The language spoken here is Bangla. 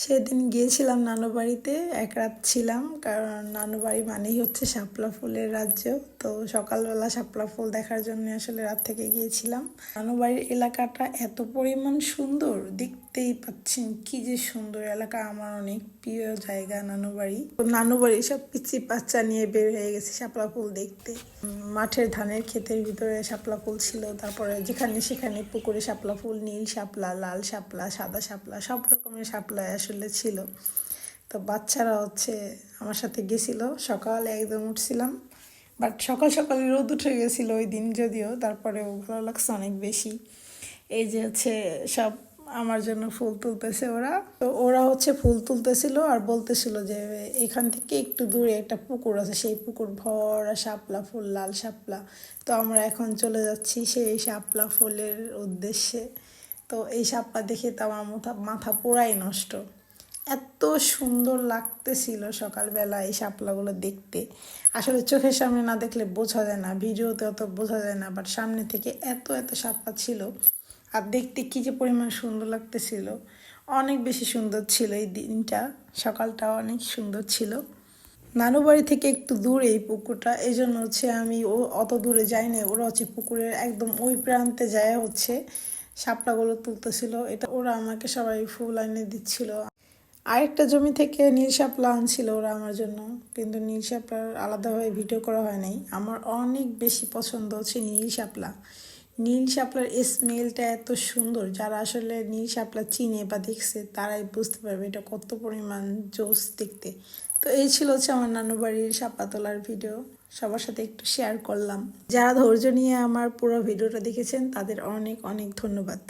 সেদিন গিয়েছিলাম নানু বাড়িতে, এক রাত ছিলাম, কারণ নানু বাড়ি মানেই হচ্ছে শাপলা ফুলের রাজ্য। তো সকালবেলা শাপলা ফুল দেখার জন্য আসলে রাত থেকে গিয়েছিলাম। নানু বাড়ির এলাকাটা এত পরিমাণ সুন্দর, দেখতেই পাচ্ছেন কি যে সুন্দর এলাকা। আমার অনেক প্রিয় জায়গা নানু বাড়ি। তো নানু বাড়ি সব পিচ্ছি বাচ্চা নিয়ে বের হয়ে গেছে শাপলা ফুল দেখতে। মাঠের ধানের ক্ষেতের ভিতরে শাপলা ফুল ছিল, তারপরে যেখানে সেখানে পুকুরে শাপলা ফুল, নীল শাপলা, লাল শাপলা, সাদা শাপলা, সব রকমের শাপলা আসলে ছিল। তো বাচ্চারা আমার সাথে গেছিল। সকালে একদম উঠছিলাম, বাট সকাল সকাল রোদ উঠে গেছিলো ওই দিন, যদিও তারপরেও ভালো লাগছে অনেক বেশি। এই যে সব আমার জন্য ফুল তুলতেছে ওরা। তো ওরা ফুল তুলতেছিল আর বলতেছিল যে এখান থেকে একটু দূরে একটা পুকুর আছে, সেই পুকুর ভরা শাপলা ফুল, লাল শাপলা। তো আমরা এখন চলে যাচ্ছি সেই শাপলা ফুলের উদ্দেশ্যে। তো এই শাপলা দেখে তো আমার মাথা পুরাই নষ্ট। এত সুন্দর লাগতেছিল সকালবেলা এই শাপলাগুলো দেখতে। আসলে চোখের সামনে না দেখলে বোঝা যায় না, ভিডিওতে অত বোঝা যায় না, বাট সামনে থেকে এত এত শাপলা ছিল। আর দেখতে কী যে পরিমাণ সুন্দর লাগতেছিল, অনেক বেশি সুন্দর ছিল এই দিনটা। সকালটা অনেক সুন্দর ছিল। নানু বাড়ি থেকে একটু দূরে এই পুকুরটা, এই জন্য আমি অত দূরে যাই না। ওরা পুকুরের একদম ওই প্রান্তে যায় শাপলাগুলো তুলতেছিল। এটা ওরা আমাকে সবাই ফুল এনে দিচ্ছিল। আরেকটা জমি থেকে নীল শাপলা আনছিল ওরা আমার জন্য, কিন্তু নীল শাপলার আলাদাভাবে ভিডিও করা হয় নাই। আমার অনেক বেশি পছন্দ নীল শাপলা। নীল শাপলার স্মেলটা এত সুন্দর, যারা আসলে নীল শাপলা চিনে বা দেখছে তারাই বুঝতে পারবে এটা কত পরিমাণ জোস দেখতে। তো এই ছিল আমার নানু বাড়ির শাপলা তোলার ভিডিও, সবার সাথে একটু শেয়ার করলাম। যারা ধৈর্য নিয়ে আমার পুরো ভিডিওটা দেখেছেন তাদের অনেক অনেক ধন্যবাদ।